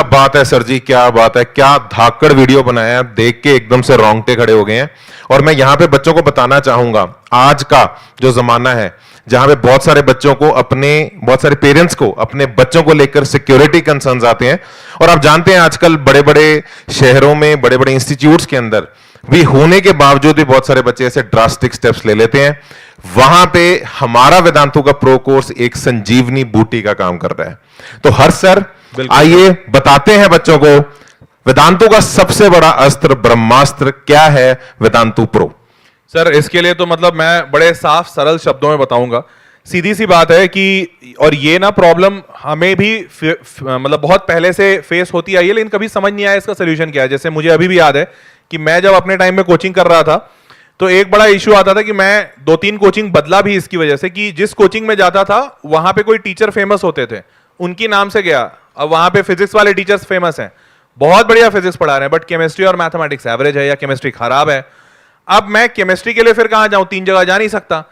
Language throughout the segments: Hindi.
बात है सर जी, क्या बात है, क्या धाकड़ वीडियो बनाया है, देख के एकदम से रोंगटे खड़े हो गए हैं। और मैं यहां पे बच्चों को बताना चाहूंगा, आज का जो जमाना है जहां पे बहुत सारे बच्चों को बहुत सारे पेरेंट्स को अपने बच्चों को लेकर सिक्योरिटी कंसर्न्स आते हैं। और आप जानते हैं आजकल बड़े बड़े शहरों में, बड़े बड़े इंस्टीट्यूट्स के अंदर भी होने के बावजूद भी बहुत सारे बच्चे ऐसे ड्रास्टिक स्टेप्स ले लेते हैं। वहां पे हमारा वेदांतु का प्रो कोर्स एक संजीवनी बूटी का काम कर रहा है। तो हर्ष सर, आइए बताते हैं बच्चों को वेदांतु का सबसे बड़ा अस्त्र, ब्रह्मास्त्र क्या है वेदांतु प्रो। सर इसके लिए तो मतलब मैं बड़े साफ सरल शब्दों में बताऊंगा। सीधी सी बात है कि, और ये ना प्रॉब्लम हमें भी मतलब बहुत पहले से फेस होती आई है, लेकिन कभी समझ नहीं आया इसका सोल्यूशन क्या है। जैसे मुझे अभी भी याद है कि मैं जब अपने टाइम में कोचिंग कर रहा था तो एक बड़ा इश्यू आता था कि मैं 2-3 कोचिंग बदला भी इसकी वजह से, कि जिस कोचिंग में जाता था वहां पे कोई टीचर फेमस होते थे, उनकी नाम से गया। अब वहां पे फिजिक्स वाले टीचर्स फेमस हैं, बहुत बढ़िया फिजिक्स पढ़ा रहे हैं, बट केमिस्ट्री और मैथमेटिक्स एवरेज है या केमिस्ट्री खराब है। अब मैं केमिस्ट्री के लिए फिर कहां जाऊं, 3 जगह जा नहीं सकता।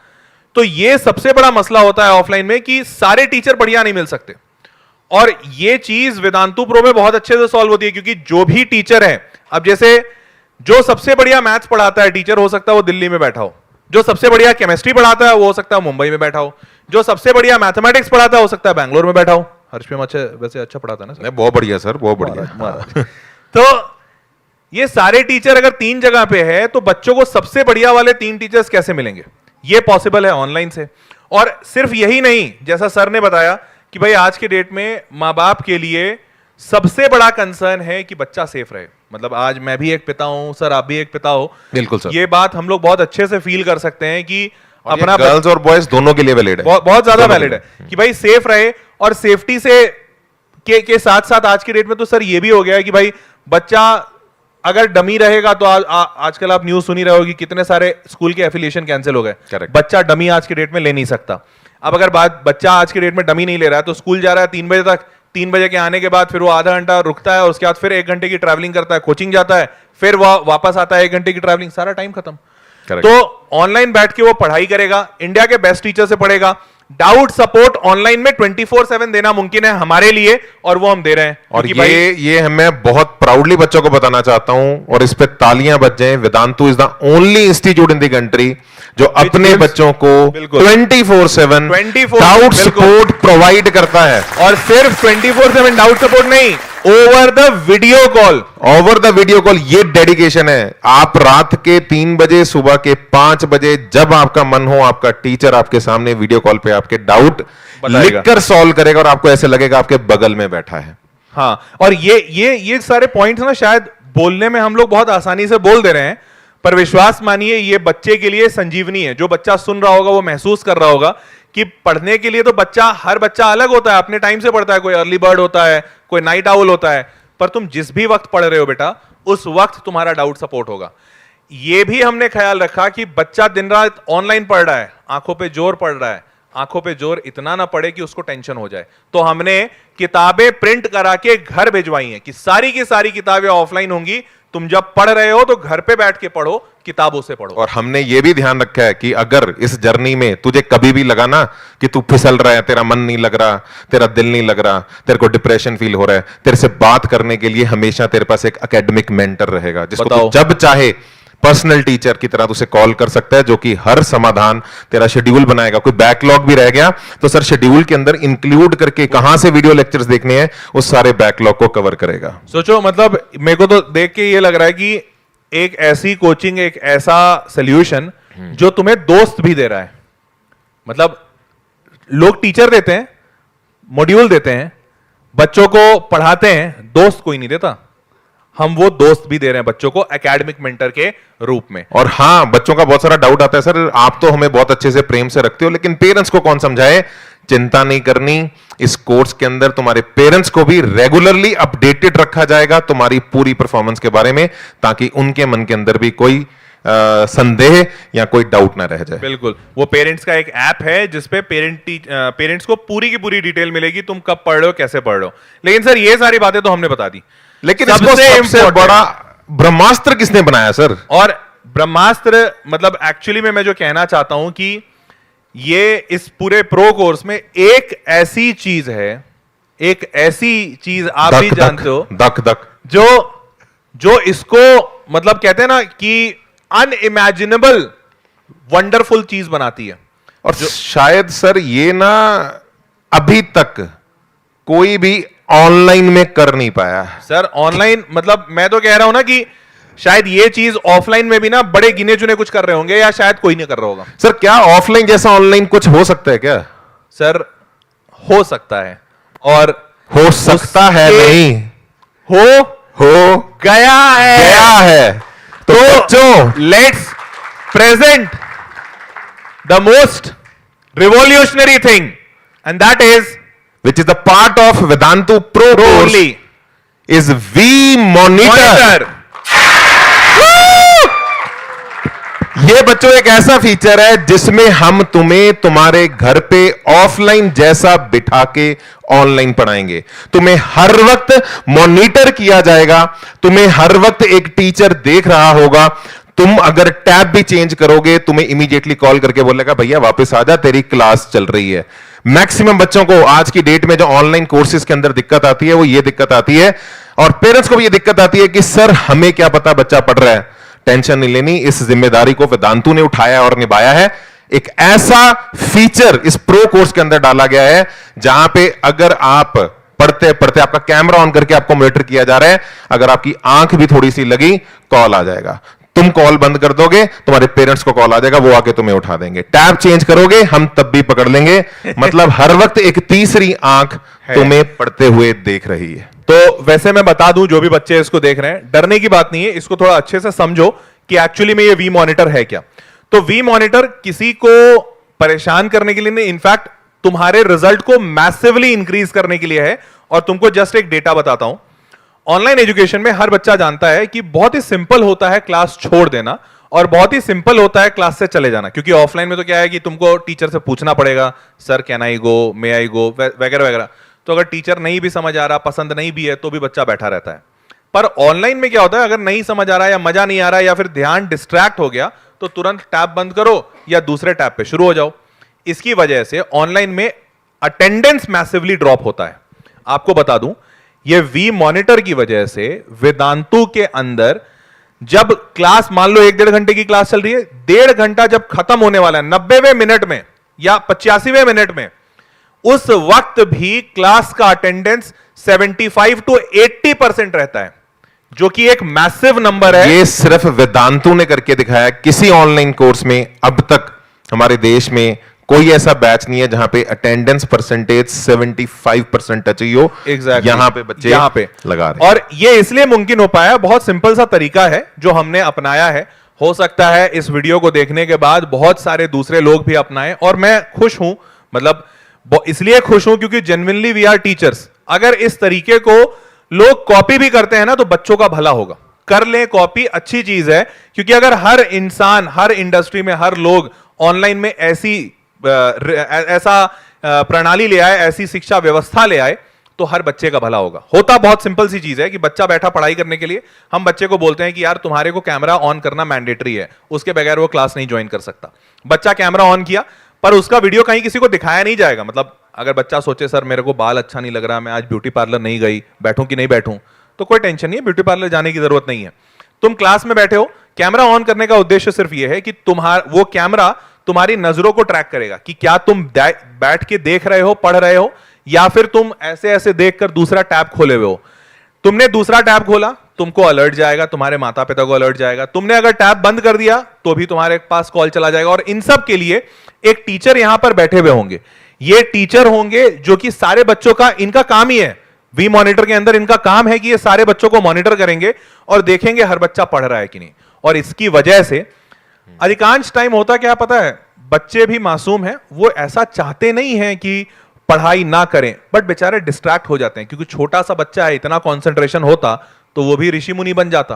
तो ये सबसे बड़ा मसला होता है ऑफलाइन में कि सारे टीचर बढ़िया नहीं मिल सकते। और ये चीज वेदांतु प्रो में बहुत अच्छे से सॉल्व होती है, क्योंकि जो भी टीचर है, अब जैसे जो सबसे बढ़िया मैथ्स पढ़ाता है टीचर, हो सकता है वो दिल्ली में बैठा हो। जो सबसे बढ़िया केमिस्ट्री पढ़ाता है वो हो सकता है मुंबई में बैठा हो। जो सबसे बढ़िया मैथमेटिक्स पढ़ाता है हो सकता है बैंगलोर में बैठा हो। हर्ष में वैसे अच्छा पढ़ाता है ना? बहुत बढ़िया सर, बहुत बढ़िया। तो ये सारे टीचर अगर 3 जगह पे है तो बच्चों को सबसे बढ़िया वाले 3 टीचर्स कैसे मिलेंगे? ये पॉसिबल है ऑनलाइन से। और सिर्फ यही नहीं, जैसा सर ने बताया कि भाई आज के डेट में माँ बाप के लिए सबसे बड़ा कंसर्न है कि बच्चा सेफ रहे। मतलब आज मैं भी एक पिता हूं सर, आप भी एक पिता हो। बिल्कुल सर, ये बात हम लोग बहुत अच्छे से फील कर सकते हैं कि अपना गर्ल्स और बॉयज दोनों के लिए वैलिड है, बहुत ज्यादा वैलिड है कि भाई सेफ रहे। और सेफ्टी से के साथ साथ आज की डेट में तो सर ये भी हो गया है कि भाई बच्चा अगर डमी रहेगा तो आजकल आप न्यूज सुनी रहे होगी, कितने सारे स्कूल के एफिलिएशन कैंसिल हो गए। बच्चा डमी आज के डेट में ले नहीं सकता। अब अगर बच्चा आज के डेट में डमी नहीं ले रहा है तो स्कूल जा रहा है 3 बजे तक, 3 बजे के आने के बाद फिर वो आधा घंटा रुकता है और उसके बाद फिर 1 घंटे की ट्रैवलिंग करता है, कोचिंग जाता है, फिर वो वापस आता है, 1 घंटे की ट्रैवलिंग, सारा टाइम खत्म। तो ऑनलाइन बैठ के वो पढ़ाई करेगा, इंडिया के बेस्ट टीचर से पढ़ेगा। डाउट सपोर्ट ऑनलाइन में 24/7 देना मुमकिन है हमारे लिए, और वो हम दे रहे हैं। और ये मैं बहुत प्राउडली बच्चों को बताना चाहता हूं, और इस पे तालियां बज जाएं। Vedantu is the only institute in the country जो अपने बच्चों को 24/7 डाउट सपोर्ट प्रोवाइड करता है। और सिर्फ 24/7 डाउट सपोर्ट नहीं, over the video call. Over the video call, ये डेडिकेशन है। आप रात के 3 बजे, सुबह के 5 बजे, जब आपका मन हो, आपका टीचर आपके सामने वीडियो कॉल पे आपके डाउट लिखकर सॉल्व करेगा और आपको ऐसे लगेगा आपके बगल में बैठा है। हाँ, और ये सारे पॉइंट्स ना शायद बोलने में हम लोग बहुत आसानी से बोल दे रहे हैं, पर विश्वास मानिए ये बच्चे के लिए संजीवनी है। जो बच्चा सुन रहा होगा वो महसूस कर रहा होगा कि पढ़ने के लिए तो हर बच्चा अलग होता है, अपने टाइम से पढ़ता है। कोई अर्ली बर्ड होता है, कोई नाइट आउल होता है, पर तुम जिस भी वक्त पढ़ रहे हो बेटा, उस वक्त तुम्हारा डाउट सपोर्ट होगा। यह भी हमने ख्याल रखा कि बच्चा दिन रात ऑनलाइन पढ़ रहा है, आंखों पे जोर पड़ रहा है, आंखों पे जोर इतना ना पड़े कि उसको टेंशन हो जाए। तो हमने किताबें प्रिंट करा के घर भिजवाई हैं कि सारी की सारी किताबें ऑफलाइन होंगी। तुम जब पढ़ रहे हो तो घर पे बैठ के पढ़ो, किताबों से पढ़ो। और हमने ये भी ध्यान रखा है कि अगर इस जर्नी में तुझे कभी भी लगा ना कि तू फिसल रहा है, तेरा मन नहीं लग रहा, तेरा दिल नहीं लग रहा, तेरे को डिप्रेशन फील हो रहा है, तेरे से बात करने के लिए हमेशा तेरे पास एक एकेडमिक मेंटर रहेगा, जिसको तू जब चाहे पर्सनल टीचर की तरह तुझे कॉल कर सकता है, जो कि हर समाधान तेरा शेड्यूल बनाएगा। कोई बैकलॉग भी रह गया तो सर शेड्यूल के अंदर इंक्लूड करके कहां से वीडियो लेक्चर्स देखने हैं, उस सारे बैकलॉग को कवर करेगा। सोचो, मतलब मेरे को तो देख के ये लग रहा है कि एक ऐसी कोचिंग, एक ऐसा सोल्यूशन जो तुम्हें दोस्त भी दे रहा है। मतलब लोग टीचर देते हैं, मॉड्यूल देते हैं, बच्चों को पढ़ाते हैं, दोस्त कोई नहीं देता। हम वो दोस्त भी दे रहे हैं बच्चों को एकेडमिक मेंटर के रूप में। और हाँ, बच्चों का बहुत सारा डाउट आता है, सर आप तो हमें बहुत अच्छे से प्रेम से रखते हो, लेकिन पेरेंट्स को कौन समझाए? चिंता नहीं करनी, इस कोर्स के अंदर तुम्हारे पेरेंट्स को भी रेगुलरली अपडेटेड रखा जाएगा तुम्हारी पूरी परफॉर्मेंस के बारे में, ताकि उनके मन के अंदर भी कोई संदेह या कोई डाउट ना रह जाए। बिल्कुल, वो पेरेंट्स का एक ऐप है जिसपे पेरेंट्स को पूरी की पूरी डिटेल मिलेगी, तुम कब पढ़ रहे हो, कैसे पढ़ रहे हो। लेकिन सर ये सारी बातें तो हमने बता दी, लेकिन सबसे बड़ा ब्रह्मास्त्र किसने बनाया सर? और ब्रह्मास्त्र मतलब एक्चुअली में मैं जो कहना चाहता हूं कि ये इस पूरे प्रो कोर्स में एक ऐसी चीज है, एक ऐसी चीज आप भी जानते हो धक धक जो जो इसको मतलब कहते हैं ना कि अनइमेजिनेबल वंडरफुल चीज बनाती है। और शायद सर ये ना अभी तक कोई भी ऑनलाइन में कर नहीं पाया। सर ऑनलाइन मतलब मैं तो कह रहा हूं ना कि शायद ये चीज ऑफलाइन में भी ना बड़े गिने चुने कुछ कर रहे होंगे या शायद कोई नहीं कर रहा होगा। सर क्या ऑफलाइन जैसा ऑनलाइन कुछ हो सकता है क्या? सर हो सकता है और हो सकता है नहीं, हो गया है। तो बच्चों let's present the most revolutionary thing and that is which is the part of Vedantu Pro course only is V Monitor। ये बच्चों एक ऐसा फीचर है जिसमें हम तुम्हें तुम्हारे घर पे ऑफलाइन जैसा बिठा के ऑनलाइन पढ़ाएंगे। तुम्हें हर वक्त मॉनिटर किया जाएगा, तुम्हें हर वक्त एक टीचर देख रहा होगा। तुम अगर टैब भी चेंज करोगे तुम्हें इमीडिएटली कॉल करके बोलेगा भैया वापस आ जा, तेरी क्लास चल रही है। मैक्सिमम बच्चों को आज की डेट में जो ऑनलाइन कोर्सेज के अंदर दिक्कत आती है वो ये दिक्कत आती है, और पेरेंट्स को भी ये दिक्कत आती है कि सर हमें क्या पता बच्चा पढ़ रहा है। टेंशन नहीं लेनी, इस जिम्मेदारी को वेदांतु ने उठाया और निभाया है। एक ऐसा फीचर इस प्रो कोर्स के अंदर डाला गया है जहां पे अगर आप पढ़ते पढ़ते आपका कैमरा ऑन करके आपको मॉनिटर किया जा रहा है, अगर आपकी आंख भी थोड़ी सी लगी कॉल आ जाएगा। तुम कॉल बंद कर दोगे तुम्हारे पेरेंट्स को कॉल आ जाएगा, वो आके तुम्हें उठा देंगे। टैब चेंज करोगे हम तब भी पकड़ लेंगे। मतलब हर वक्त एक तीसरी आंख तुम्हें पढ़ते हुए देख रही है। तो वैसे मैं बता दूं जो भी बच्चे इसको देख रहे हैं, डरने की बात नहीं है, इसको थोड़ा अच्छे से समझो कि एक्चुअली में ये वी मॉनिटर है क्या। तो वी मॉनिटर किसी को परेशान करने के लिए नहीं, इनफैक्ट तुम्हारे रिजल्ट को मैसिवली इंक्रीज करने के लिए है। और तुमको जस्ट एक डेटा बताता हूं, ऑनलाइन एजुकेशन में हर बच्चा जानता है कि बहुत ही सिंपल होता है क्लास छोड़ देना और बहुत ही सिंपल होता है क्लास से चले जाना। क्योंकि ऑफलाइन में तो क्या है कि तुमको टीचर से पूछना पड़ेगा, सर कैन आई गो, मे आई गो, वगैरह वगैरह। तो अगर टीचर नहीं भी समझ आ रहा, पसंद नहीं भी है, तो भी बच्चा बैठा रहता है। पर ऑनलाइन में क्या होता है, अगर नहीं समझ आ रहा या मजा नहीं आ रहा या फिर ध्यान डिस्ट्रैक्ट हो गया तो तुरंत टैब बंद करो या दूसरे टैब पे शुरू हो जाओ। इसकी वजह से ऑनलाइन में अटेंडेंस मैसिवली ड्रॉप होता है। आपको बता दूं, ये वी मॉनिटर की वजह से वेदांतु के अंदर जब क्लास मान लो 1-1.5 घंटे की क्लास चल रही है, 1.5 घंटा जब खत्म होने वाला है 90वें मिनट में या 85वें मिनट में, उस वक्त भी क्लास का अटेंडेंस 75 to 80% रहता है, जो कि एक मैसिव नंबर है। ये सिर्फ वेदांतु ने करके दिखाया। किसी ऑनलाइन कोर्स में अब तक हमारे देश में कोई ऐसा बैच नहीं है जहां पे अटेंडेंस परसेंटेज 75% टच हुई हो। Exactly. यहां पे बच्चे यहां पे लगा रहे हैं। और ये इसलिए मुमकिन हो पाया, बहुत सिंपल सा तरीका है जो हमने अपनाया है। हो सकता है इस वीडियो को देखने के बाद बहुत सारे दूसरे लोग भी अपनाएं, और मैं खुश हूं, मतलब इसलिए खुश हूं क्योंकि जेन्युइनली वी आर टीचर्स। अगर इस तरीके को लोग कॉपी भी करते हैं ना तो बच्चों का भला होगा। कर लें कॉपी, अच्छी चीज है, क्योंकि अगर हर इंसान, हर इंडस्ट्री में हर लोग ऑनलाइन में ऐसा प्रणाली ले आए, ऐसी शिक्षा व्यवस्था ले आए, तो हर बच्चे का भला होगा। होता बहुत सिंपल सी चीज है कि बच्चा बैठा पढ़ाई करने के लिए, हम बच्चे को बोलते हैं कि यार तुम्हारे को कैमरा ऑन करना मैंडेटरी है, उसके बगैर वो क्लास नहीं ज्वाइन कर सकता। बच्चा कैमरा ऑन किया, पर उसका वीडियो कहीं किसी को दिखाया नहीं जाएगा। मतलब अगर बच्चा सोचे सर मेरे को बाल अच्छा नहीं लग रहा, मैं आज ब्यूटी पार्लर नहीं गई, बैठूं कि नहीं बैठूं, तो कोई टेंशन नहीं है, ब्यूटी पार्लर जाने की जरूरत नहीं है। तुम क्लास में बैठे हो, कैमरा ऑन करने का उद्देश्य सिर्फ यह है कि वो कैमरा तुम्हारी नजरों को ट्रैक करेगा कि क्या तुम बैठ के देख रहे हो, पढ़ रहे हो, या फिर तुम ऐसे ऐसे देखकर दूसरा टैब खोले हुए हो। तुमने दूसरा टैब खोला, तुमको अलर्ट जाएगा, तुम्हारे माता पिता को अलर्ट जाएगा। तुमने अगर टैब बंद कर दिया तो भी तुम्हारे पास कॉल चला जाएगा। और इन सब के लिए एक टीचर यहां पर बैठे हुए होंगे। ये टीचर होंगे जो कि सारे बच्चों का, इनका काम ही है, वी मॉनिटर के अंदर इनका काम है कि ये सारे बच्चों को मॉनिटर करेंगे और देखेंगे हर बच्चा पढ़ रहा है कि नहीं। और इसकी वजह से अधिकांश टाइम होता क्या पता है, बच्चे भी मासूम हैं, वो ऐसा चाहते नहीं हैं कि पढ़ाई ना करें, बट बेचारे डिस्ट्रैक्ट हो जाते हैं। क्योंकि छोटा सा बच्चा है, इतना कंसंट्रेशन होता तो वो भी ऋषि मुनि बन जाता।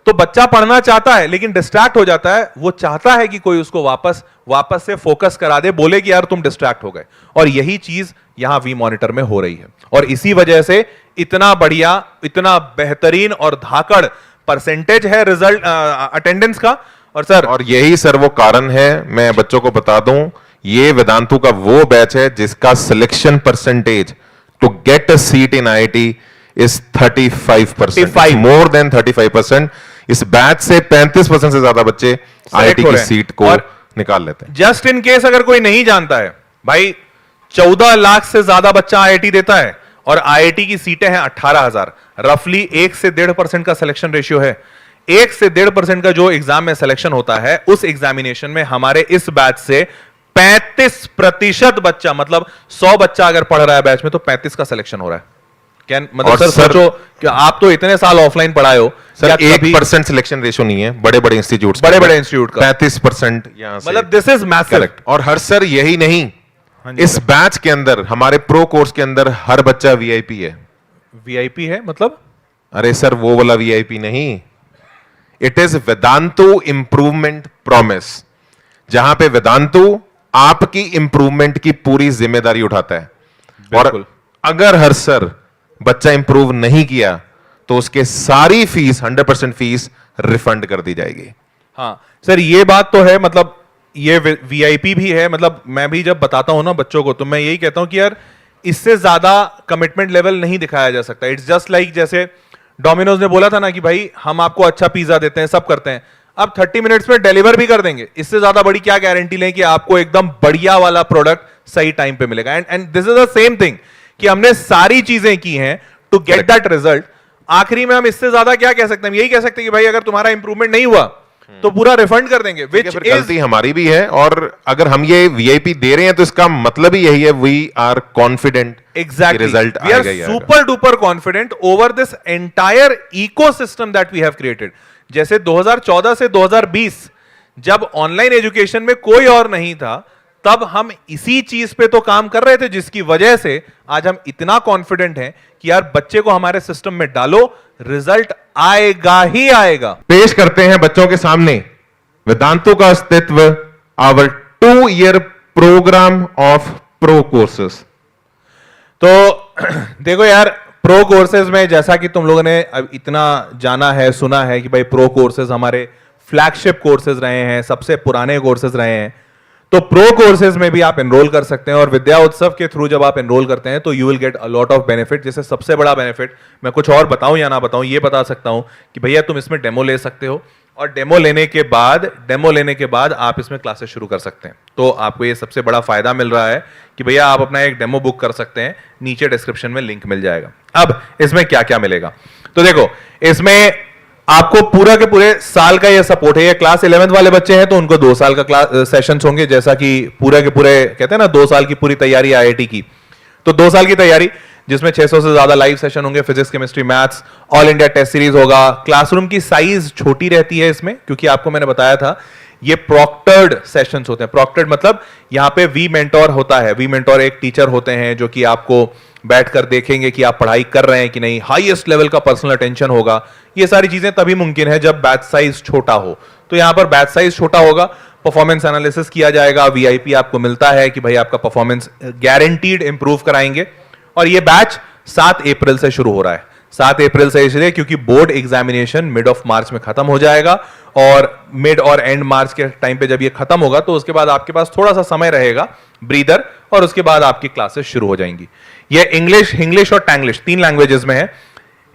तो बच्चा पढ़ना चाहता है लेकिन डिस्ट्रैक्ट हो जाता है। वो चाहता है कि कोई उसको वापस से फोकस करा दे, बोले कि यार तुम डिस्ट्रैक्ट हो गए। और यही चीज यहां वी मॉनिटर में हो रही है, और इसी वजह से इतना बढ़िया, इतना बेहतरीन और धाकड़ परसेंटेज है रिजल्ट अटेंडेंस का। और सर, और यही सर वो कारण है, मैं बच्चों को बता दूं, ये वेदांतु का वो बैच है जिसका selection percentage to get a seat in IIT is 35%. 35. More than 35%. इस बैच से 35% से ज्यादा बच्चे IIT हो की रहे हैं। सीट को और निकाल लेते हैं। जस्ट इन केस अगर कोई नहीं जानता है, भाई 14 लाख से ज्यादा बच्चा आईआईटी देता है और आईआईटी की सीटें हैं 18,000। रफली 1 से 1.5% का सिलेक्शन रेशियो है। 1 से 1.5% का जो एग्जाम में सिलेक्शन होता है, उस एग्जामिनेशन में हमारे इस बैच से 35% बच्चा, मतलब 100 बच्चा अगर पढ़ रहा है बैच में, तो 35 का सिलेक्शन हो रहा है। क्या मतलब और सर सोचो कि आप तो इतने साल ऑफलाइन पढ़ाए हो, सर क्या कभी- 1% सिलेक्शन रेशियो नहीं है बड़े बड़े इंस्टीट्यूट, बड़े-बड़े इंस्टीट्यूट का 35% यहां से, मतलब दिस इज मैसिव। करेक्ट। और हर सर यही नहीं, हाँ जी, इस बैच के अंदर, हमारे प्रो कोर्स के अंदर हर बच्चा वीआईपी है। वीआईपी है मतलब? अरे सर वो वाला वीआईपी नहीं, it is Vedantu improvement promise, जहां पे वेदांतु आपकी इंप्रूवमेंट की पूरी जिम्मेदारी उठाता है। बिल्कुल। और अगर हर सर बच्चा इंप्रूव नहीं किया तो उसके सारी फीस 100% फीस रिफंड कर दी जाएगी। हाँ सर, ये बात तो है, मतलब ये वीआईपी भी है। मतलब मैं भी जब बताता हूं ना बच्चों को, तो मैं यही कहता हूं कि यार इससे ज्यादा कमिटमेंट लेवल नहीं दिखाया जा सकता। इट्स जस्ट लाइक जैसे डोमिनोज ने बोला था ना कि भाई हम आपको अच्छा पिज्जा देते हैं, सब करते हैं, अब 30 मिनट्स में डिलीवर भी कर देंगे। इससे ज्यादा बड़ी क्या गारंटी लें कि आपको एकदम बढ़िया वाला प्रोडक्ट सही टाइम पे मिलेगा। And this is the same thing कि हमने सारी चीजें की हैं टू गेट दैट रिजल्ट। आखिरी में हम इससे ज्यादा क्या कह सकते हैं? हम यही कह सकते हैं कि भाई अगर तुम्हारा इंप्रूवमेंट नहीं हुआ तो पूरा रिफंड कर देंगे, ठीक है, which फिर is गलती हमारी भी है। और अगर हम ये वीआईपी दे रहे हैं तो इसका मतलब ही यही है, we are confident exactly result we are आएगा ही आएगा। super duper confident over this entire ecosystem that we have created। जैसे 2014 से 2020 जब ऑनलाइन एजुकेशन में कोई और नहीं था, तब हम इसी चीज पे तो काम कर रहे थे, जिसकी वजह से आज हम इतना कॉन्फिडेंट हैं कि यार बच्चे को हमारे सिस्टम में डालो, रिजल्ट आएगा ही आएगा। पेश करते हैं बच्चों के सामने वेदांतु का अस्तित्व, our 2-year programme of pro courses. तो देखो यार, प्रो कोर्सेज में जैसा कि तुम लोगों ने अब इतना जाना है, सुना है कि भाई प्रो कोर्सेज हमारे फ्लैगशिप कोर्सेज रहे हैं, सबसे पुराने कोर्सेज रहे हैं। तो प्रो कोर्सेज में भी आप एनरोल कर सकते हैं, और विद्या उत्सव के थ्रू जब आप एनरोल करते हैं तो you will get a lot of benefit. जैसे सबसे बड़ा बेनिफिट, मैं कुछ और बताऊं या ना बताऊं, ये बता सकता हूं कि भैया तुम इसमें डेमो ले सकते हो, और डेमो लेने के बाद आप इसमें क्लासेस शुरू कर सकते हैं। तो आपको ये सबसे बड़ा फायदा मिल रहा है कि भैया आप अपना एक डेमो बुक कर सकते हैं, नीचे डिस्क्रिप्शन में लिंक मिल जाएगा। अब इसमें क्या क्या मिलेगा, तो देखो इसमें आपको पूरा के पूरे साल का ये सपोर्ट है। ये क्लास 11th वाले बच्चे हैं तो उनको 2 साल का क्लास सेशंस होंगे, जैसा कि पूरे के पूरे कहते हैं ना 2 साल की पूरी तैयारी आईआईटी की। तो 2 साल की तैयारी जिसमें 600 से ज्यादा लाइव सेशन होंगे, physics, chemistry, maths, all India test series होगा। क्लासरूम की साइज छोटी रहती है इसमें, क्योंकि आपको मैंने बताया था ये प्रॉक्टर्ड सेशंस होते हैं। प्रॉक्टर्ड मतलब यहां पे वी मेंटोर होता है। वी मेंटोर एक टीचर होते हैं जो कि आपको बैठकर देखेंगे कि आप पढ़ाई कर रहे हैं कि नहीं, हाईएस्ट लेवल का पर्सनल अटेंशन होगा। ये सारी चीजें तभी मुमकिन है जब बैच साइज छोटा हो। तो यहां पर बैच साइज छोटा होगा, परफॉर्मेंस एनालिसिस किया जाएगा, वीआईपी आपको मिलता है कि भाई आपका परफॉर्मेंस गारंटीड इंप्रूव कराएंगे। और ये बैच 7 अप्रैल से शुरू हो रहा है। 7 अप्रैल से इसलिए क्योंकि board examination mid of March में खत्म हो जाएगा, और मिड और एंड मार्च के टाइम पे जब ये खत्म होगा तो उसके बाद आपके पास थोड़ा सा समय रहेगा ब्रीदर, और उसके बाद आपकी क्लासेस शुरू हो जाएंगी। ये इंग्लिश, हिंग्लिश और टैंग्लिश 3 लैंग्वेजेस में है।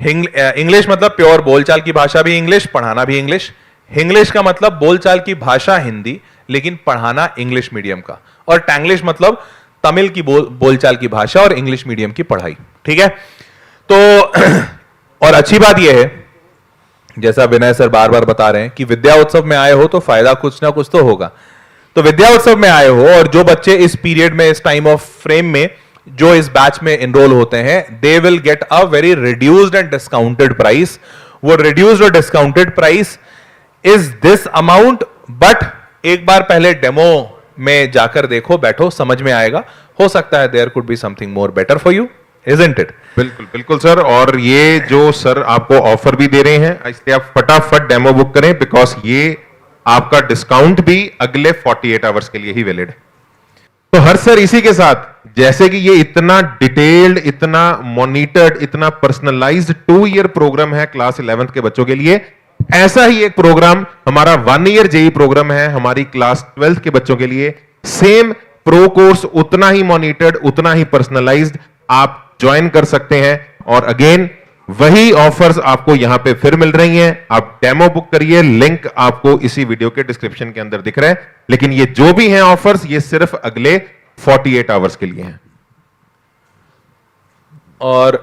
इंग्लिश मतलब प्योर बोलचाल की भाषा भी इंग्लिश, पढ़ाना भी इंग्लिश। हिंग्लिश का मतलब बोलचाल की भाषा हिंदी, लेकिन पढ़ाना इंग्लिश मीडियम का। और टैंग्लिश मतलब तमिल की बोलचाल की भाषा और इंग्लिश मीडियम की पढ़ाई। ठीक है, तो और अच्छी बात यह है, जैसा विनय सर बार बार बता रहे हैं कि विद्या उत्सव में आए हो तो फायदा कुछ ना कुछ तो होगा। तो विद्या उत्सव में आए हो, और जो बच्चे इस पीरियड में, इस टाइम ऑफ फ्रेम में जो इस बैच में एनरोल होते हैं, they will get a very reduced and discounted price. वो रिड्यूस्ड और discounted price is this amount, but एक बार पहले डेमो में जाकर देखो, बैठो, समझ में आएगा। हो सकता है there could be something more better for you, isn't it? बिल्कुल बिल्कुल सर। और ये जो सर आपको ऑफर भी दे रहे हैं, इसलिए आप फटाफट डेमो बुक करें, बिकॉज ये आपका डिस्काउंट भी अगले 48 आवर्स के लिए ही वैलिड है। तो हर सर इसी के साथ, जैसे कि ये इतना डिटेल्ड, इतना मॉनिटर्ड, इतना पर्सनलाइज्ड 2-year प्रोग्राम है क्लास 11th के बच्चों के लिए, ऐसा ही एक प्रोग्राम हमारा 1-year जेई प्रोग्राम है हमारी क्लास 12th के बच्चों के लिए। सेम प्रो कोर्स, उतना ही मॉनिटर्ड, उतना ही पर्सनलाइज्ड, आप ज्वाइन कर सकते हैं। और अगेन वही ऑफर्स आपको यहां पे फिर मिल रही हैं। आप डेमो बुक करिए, लिंक आपको इसी वीडियो के डिस्क्रिप्शन के अंदर दिख रहा है। लेकिन ये जो भी हैं ऑफर्स, ये सिर्फ अगले 48 आवर्स के लिए हैं। और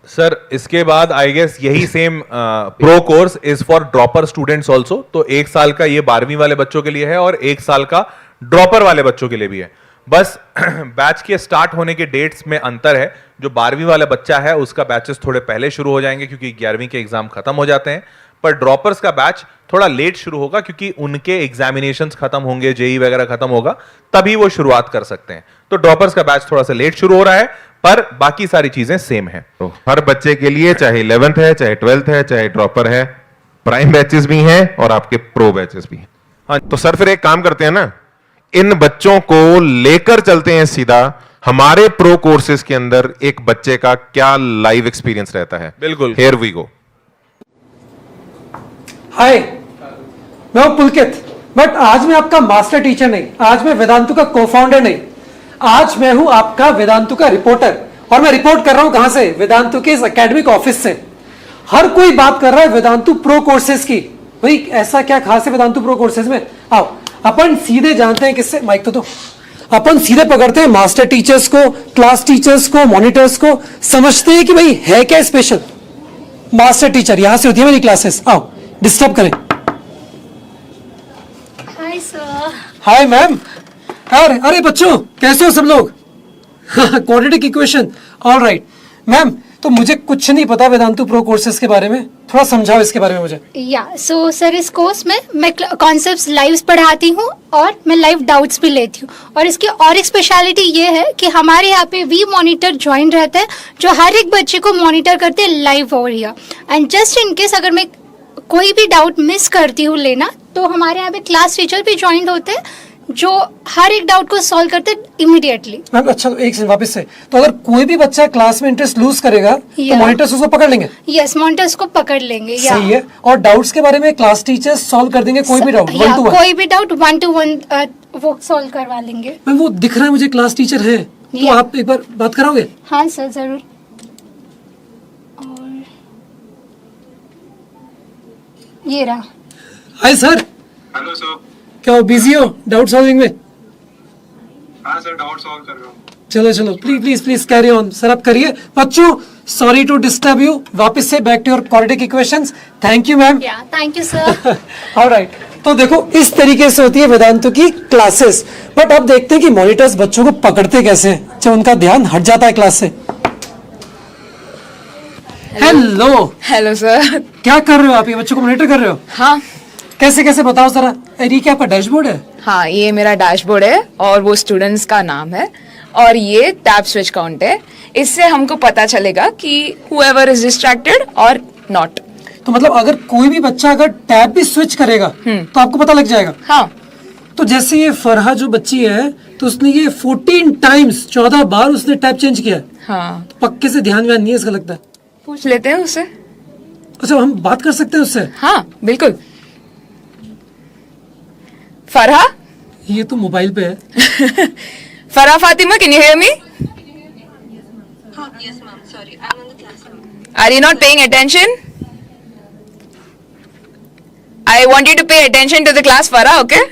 सर इसके बाद आई गेस यही same pro course is for dropper students also. तो 1 साल का ये 12वीं वाले बच्चों के लिए है और 1 साल का ड्रॉपर वाले बच्चों के लिए भी है। बस बैच के स्टार्ट होने के डेट्स में अंतर है। जो 12वीं वाला बच्चा है उसका बैचेस थोड़े पहले शुरू हो जाएंगे क्योंकि 11वीं के एग्जाम खत्म हो जाते हैं। पर ड्रॉपर्स का बैच थोड़ा लेट शुरू होगा क्योंकि उनके एग्जामिनेशंस खत्म होंगे, जेई वगैरह खत्म होगा, तभी वो शुरुआत कर सकते हैं। तो ड्रॉपर्स का बैच थोड़ा सा लेट शुरू हो रहा है, पर बाकी सारी चीजें सेम है। तो हर बच्चे के लिए, चाहे 11th है, चाहे 12th है, चाहे ड्रॉपर है, प्राइम बैचेस भी हैं और आपके प्रो बैचेस भी हैं। हाँ। तो सर फिर एक काम करते हैं ना, इन बच्चों को लेकर चलते हैं सीधा हमारे प्रो कोर्सेज के अंदर एक बच्चे का क्या लाइव एक्सपीरियंस रहता है। बिल्कुल। Here we go. हाय, मैं हूं पुलकित, बट आज मैं आपका मास्टर टीचर नहीं, आज मैं वेदांतु का को-फाउंडर नहीं, आज मैं हूं आपका वेदांतु का रिपोर्टर। और मैं रिपोर्ट कर रहा हूं कहां से? वेदांतु के इस एकेडमिक ऑफिस से। हर कोई बात कर रहा है वेदांतु प्रो कोर्सेज की। भाई ऐसा क्या खास है वेदांतु प्रो कोर्सेज में? आओ अपन सीधे जानते हैं किससे। माइक तो दो। अपन सीधे पकड़ते हैं मास्टर टीचर्स को, क्लास टीचर्स को, मॉनिटर्स को, समझते हैं कि भाई है क्या स्पेशल। मास्टर टीचर, यहां से होती है मेरी क्लासेस। आओ डिस्टर्ब करें। Hi sir. Hi ma'am. अरे अरे बच्चों, कैसे हो सब लोग? Quadratic equation, alright. मैम तो मुझे कुछ नहीं पता वेदांतु प्रो कोर्सेज के बारे में, थोड़ा समझाओ इसके बारे में मुझे। या सो सर इस कोर्स में मैं कॉन्सेप्ट्स लाइव्स पढ़ाती हूँ और मैं लाइव डाउट्स भी लेती हूँ। और इसकी और एक स्पेशलिटी ये है कि हमारे यहाँ पे वी मॉनिटर ज्वाइन रहते हैं जो हर एक बच्चे को मॉनिटर करते हैं live over here. And just in case अगर मैं कोई भी डाउट मिस करती हूँ लेना, तो हमारे यहाँ पे क्लास टीचर भी ज्वाइन होते हैं जो हर एक डाउट को सॉल्व करते हैं इमीडिएटली। मैम अच्छा, एक सेकंड वापस से। तो अगर कोई भी बच्चा क्लास में इंटरेस्ट लूज करेगा तो मॉनिटर्स उसको पकड़ लेंगे? यस, मॉनिटर्स को पकड़ लेंगे। सही है। और डाउट्स के बारे में क्लास टीचर्स सॉल्व कर देंगे कोई भी डाउट, 1 to 1? कोई भी डाउट 1 to 1 वो सॉल्व करवा लेंगे। मैम वो दिख रहा है मुझे क्लास टीचर है, तो आप एक बार बात कराओगे? हाँ सर जरूर। और ये रहा। Hi sir. Hello sir. क्या हो, बिजी हो डाउट सॉल्विंग में? हाँ सर, डाउट सॉल्व कर रहा हूँ। चलो चलो, please please please carry on sir, आप करिए। बच्चों सॉरी टू डिस्टर्ब यू, वापस से back to your quadratic equations. Thank you ma'am. या थैंक यू सर। ऑलराइट, तो देखो इस तरीके से होती है वेदांतु की क्लासेस। बट अब देखते हैं कि मॉनिटर्स बच्चों को पकड़ते कैसे हैं जब उनका ध्यान हट जाता है क्लास से। हेलो। Hello sir. क्या कर रहे हो आप? ये बच्चों को मॉनिटर कर रहे हो? हाँ कैसे कैसे बताओ जरा। अरे ये क्या आपका डैशबोर्ड है? हाँ, ये मेरा डैशबोर्ड है और वो स्टूडेंट्स का नाम है और ये टैब स्विच काउंट है। इससे हमको पता चलेगा कि whoever is distracted और नॉट। तो मतलब अगर कोई भी बच्चा अगर टैब भी स्विच करेगा तो आपको पता लग जाएगा? हाँ। तो जैसे ये फरहा जो बच्ची है, तो उसने ये 14 टाइम्स 14 बार उसने टैब चेंज किया है। हाँ, पक्के से ध्यान व्यान नहीं है इसका लगता है। पूछ लेते हैं उससे। अच्छा हम बात कर सकते हैं उससे? हाँ बिल्कुल। फरहा। ये तो मोबाइल पे है। Farha Fatima, can you hear me? Yes, ma'am. Sorry, I'm on the class. Are you not paying attention? I want you to pay attention to the class, Farah, okay?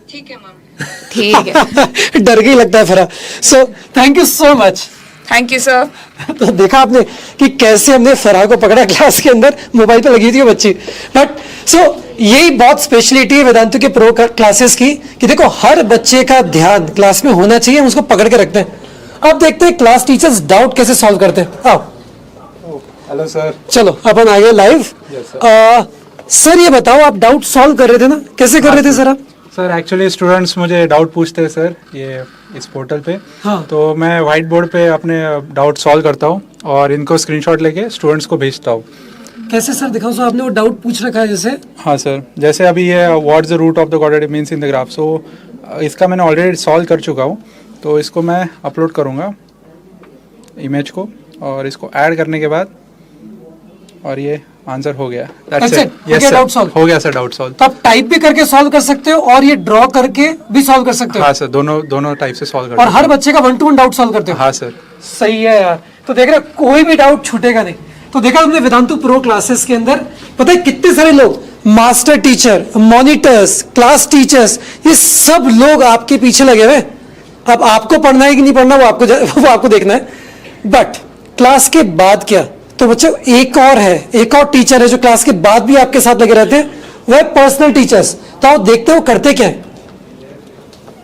ठीक है मैम। ठीक है। डर गई लगता है Farha. So thank you so much. Thank you sir. तो देखा आपने कि कैसे हमने फरहा को पकड़ा क्लास के अंदर, मोबाइल पे लगी थी वो बच्ची। बट सो यही बहुत स्पेशलिटी है वेदांतु के प्रो क्लासेस की कि देखो हर बच्चे का ध्यान क्लास में होना चाहिए, हम उसको पकड़ के रखते हैं। अब देखते हैं क्लास टीचर्स डाउट कैसे सॉल्व करते हैं। आओ। Hello sir. चलो अपन आ गए लाइव। सर ये बताओ, आप डाउट सॉल्व कर रहे थे ना, कैसे कर रहे थे सर आप? सर एक्चुअली स्टूडेंट्स मुझे डाउट पूछते हैं सर ये इस पोर्टल पे। हाँ। तो मैं व्हाइट बोर्ड पे अपने डाउट सॉल्व करता हूँ और इनको स्क्रीनशॉट लेके स्टूडेंट्स को भेजता हूँ। कैसे सर दिखाओ। सो आपने वो डाउट पूछ रखा है जैसे? हाँ सर, जैसे अभी ये what is the root of the quadratic means in the graph. So इसका मैंने ऑलरेडी सॉल्व कर चुका हूँ, तो इसको मैं अपलोड करूँगा इमेज को, और इसको ऐड करने के बाद और ये आंसर हो गया। That's it? हो गया doubt solve? हो गया सर डाउट सॉल्व। तो आप टाइप भी करके सॉल्व कर सकते हो और ये ड्रॉ करके भी सॉल्व कर सकते हो? हाँ सर, दोनों टाइप से सॉल्व और करते हर बच्चे का 1 to 1 डाउट सॉल्व करते हो? हाँ सर। सही है यार। तो देख रहे कोई भी डाउट छूटेगा नहीं। तो देखा तुमने वेदांतु प्रो क्लासेस के अंदर पता है कितने सारे लोग, master teacher, monitors, class teachers, ये सब लोग आपके पीछे लगे हुए। अब आपको पढ़ना है कि नहीं पढ़ना वो आपको देखना है। बट क्लास के बाद क्या, तो बच्चों एक और टीचर है जो क्लास के बाद भी आपके साथ लगे रहते हैं, वो है पर्सनल टीचर्स। तो आप देखते हो करते क्या है।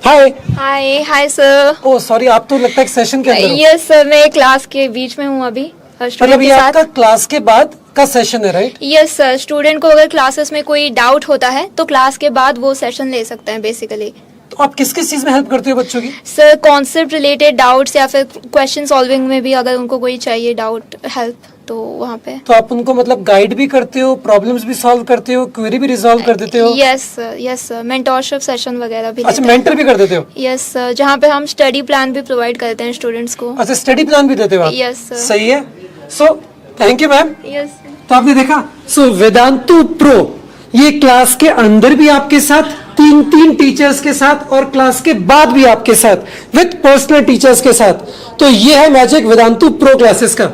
हाय हाय सर। ओ सॉरी, आप तो लगता है सेशन के अंदर हो। यस सर, मैं क्लास के बीच में हूँ अभी स्टूडेंट मतलब के ये साथ। आपका क्लास के बाद का सेशन है, राइट? यस सर, स्टूडेंट को अगर क्लासेस में कोई डाउट होता है तो क्लास के बाद वो सेशन ले सकते हैं बेसिकली। तो आप किस किस चीज में हेल्प करते हो बच्चों की? सर कॉन्सेप्ट रिलेटेड डाउट्स या फिर क्वेश्चन सॉल्विंग में भी अगर उनको कोई चाहिए डाउट हेल्प तो वहाँ पे। तो आप उनको मतलब गाइड भी करते हो, प्रॉब्लम्स भी सॉल्व करते हो, क्वेरी भी रिजॉल्व कर देते हो? यस सर, मेंटोरशिप सेशन वगैरह भी अच्छा, मेंटर भी कर देते हो? यस सर, जहाँ पे हम स्टडी प्लान भी प्रोवाइड करते हैं स्टूडेंट्स को। अच्छा, स्टडी प्लान भी देते हो आप? Yes, sir. सही है। So thank you ma'am. Yes तो आपने देखा, सो वेदांतु प्रो ये क्लास के अंदर भी आपके साथ, तीन टीचर्स के साथ, और क्लास के बाद भी आपके साथ विद पर्सनल टीचर्स के साथ। तो ये है मैजिक वेदांतु प्रो क्लासेस का।